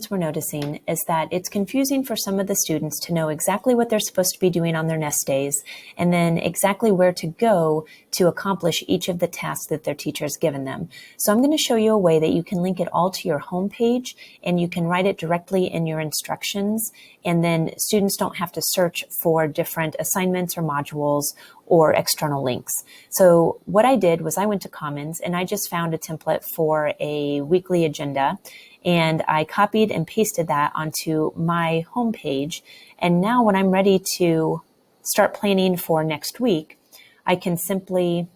we're noticing is that it's confusing for some of the students to know exactly what they're supposed to be doing on their nest days and then exactly where to go to accomplish each of the tasks that their teacher has given them. So I'm going to show you a way that you can link it all to your home page and you can write it directly in your instructions, and then students don't have to search for different assignments or modules or external links. So what I did was I went to Commons and I just found a template for a weekly agenda, and I copied and pasted that onto my homepage. And now when I'm ready to start planning for next week, I can simply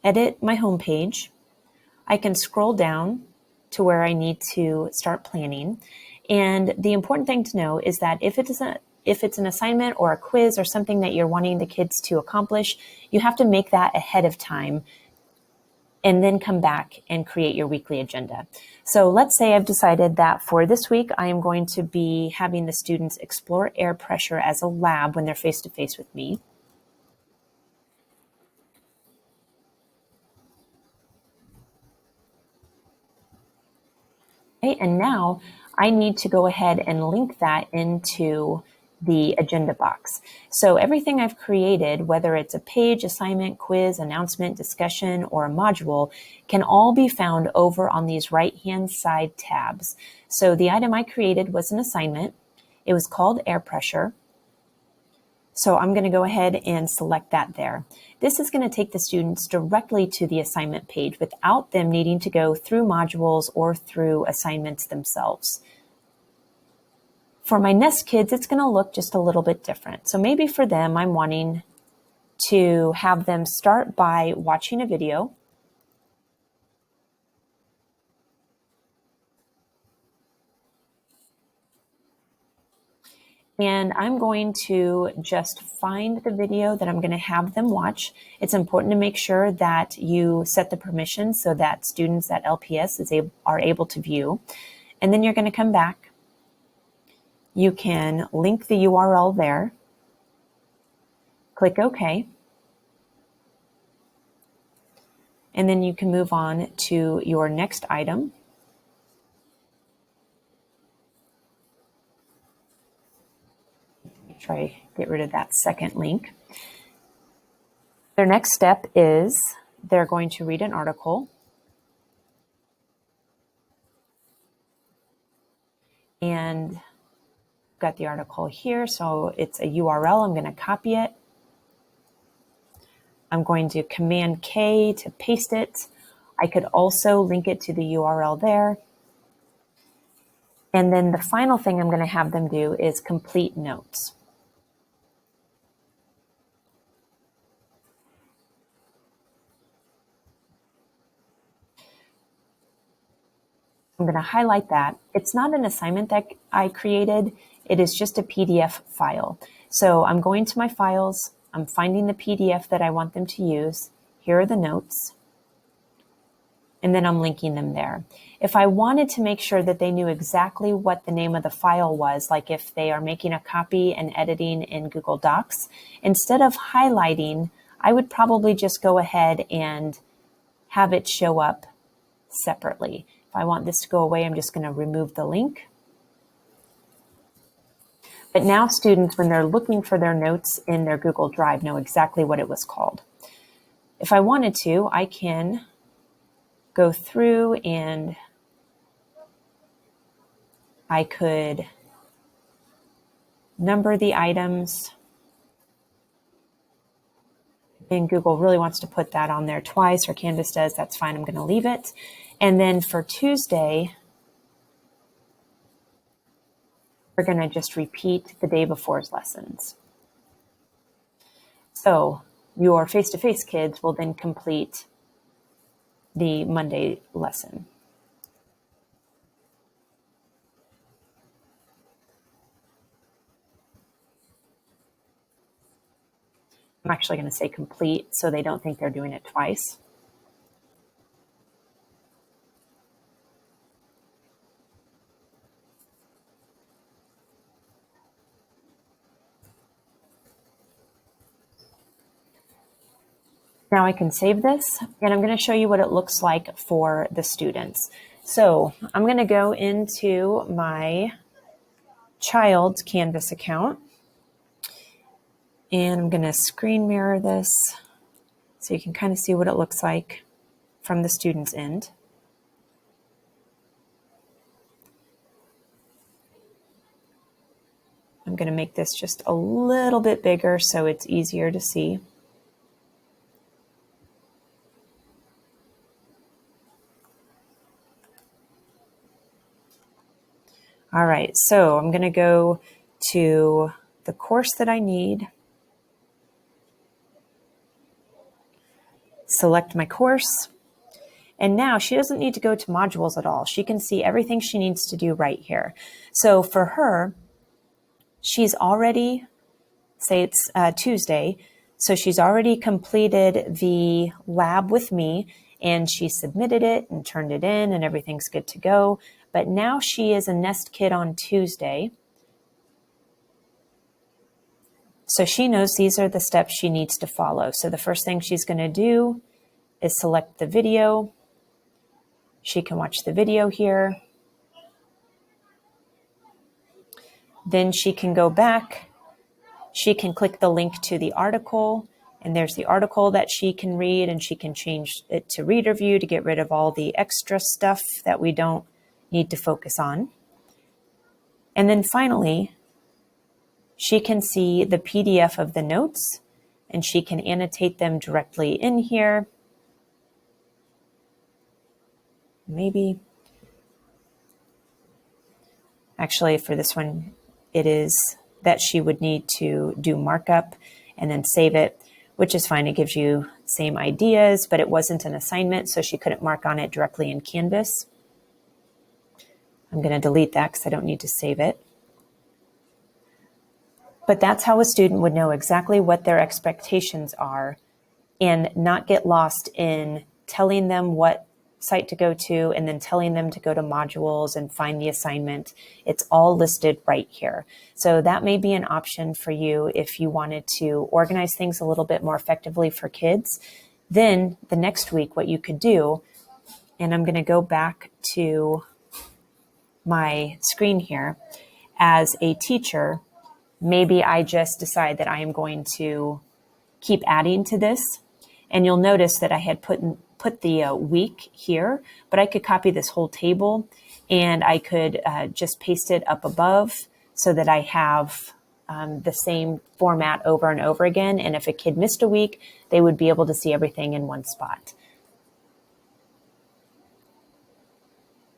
edit my homepage. I can scroll down to where I need to start planning. And the important thing to know is that if it's an assignment or a quiz or something that you're wanting the kids to accomplish, you have to make that ahead of time and then come back and create your weekly agenda. So let's say I've decided that for this week, I am going to be having the students explore air pressure as a lab when they're face-to-face with me. Okay, and now I need to go ahead and link that into the agenda box. So everything I've created, whether it's a page, assignment, quiz, announcement, discussion, or a module, can all be found over on these right-hand side tabs. So the item I created was an assignment. It was called air pressure. So I'm going to go ahead and select that there. This is going to take the students directly to the assignment page without them needing to go through modules or through assignments themselves. For my Nest kids, it's going to look just a little bit different. So maybe for them, I'm wanting to have them start by watching a video. And I'm going to just find the video that I'm going to have them watch. It's important to make sure that you set the permissions so that students at LPS are able to view. And then you're going to come back. You can link the URL there. Click OK. And then you can move on to your next item. Try get rid of that second link. Their next step is they're going to read an article. And I've got the article here, so it's a URL. I'm going to copy it. I'm going to Command K to paste it. I could also link it to the URL there. And then the final thing I'm going to have them do is complete notes. I'm going to highlight that. It's not an assignment that I created. It is just a PDF file. So I'm going to my files. I'm finding the PDF that I want them to use. Here are the notes. And then I'm linking them there. If I wanted to make sure that they knew exactly what the name of the file was, like if they are making a copy and editing in Google Docs, instead of highlighting, I would probably just go ahead and have it show up separately. If I want this to go away, I'm just going to remove the link. But now students, when they're looking for their notes in their Google Drive, know exactly what it was called. If I wanted to, I can go through and I could number the items. And Google really wants to put that on there twice, or Canvas does. That's fine. I'm going to leave it. And then for Tuesday, we're going to just repeat the day before's lessons. So your face-to-face kids will then complete the Monday lesson. I'm actually going to say complete so they don't think they're doing it twice. Now I can save this, and I'm going to show you what it looks like for the students. So I'm going to go into my child's Canvas account, and I'm going to screen mirror this so you can kind of see what it looks like from the student's end. I'm going to make this just a little bit bigger so it's easier to see. All right, so I'm going to go to the course that I need, select my course, and now she doesn't need to go to modules at all. She can see everything she needs to do right here. So for her, she's already, say it's Tuesday, so she's already completed the lab with me, and she submitted it and turned it in, and everything's good to go. But now she is a Nest kid on Tuesday. So she knows these are the steps she needs to follow. So the first thing she's going to do is select the video. She can watch the video here. Then she can go back. She can click the link to the article, and there's the article that she can read, and she can change it to reader view to get rid of all the extra stuff that we don't need to focus on. And then finally, she can see the PDF of the notes, and she can annotate them directly in here. Maybe, actually for this one, it is that she would need to do markup and then save it, which is fine. It gives you same ideas, but it wasn't an assignment, so she couldn't mark on it directly in Canvas. I'm going to delete that because I don't need to save it. But that's how a student would know exactly what their expectations are and not get lost in telling them what site to go to and then telling them to go to modules and find the assignment. It's all listed right here. So that may be an option for you if you wanted to organize things a little bit more effectively for kids. Then the next week, what you could do, and I'm going to go back to my screen here, as a teacher, maybe I just decide that I am going to keep adding to this. And you'll notice that I had put the week here, but I could copy this whole table and I could just paste it up above so that I have the same format over and over again. And if a kid missed a week, they would be able to see everything in one spot.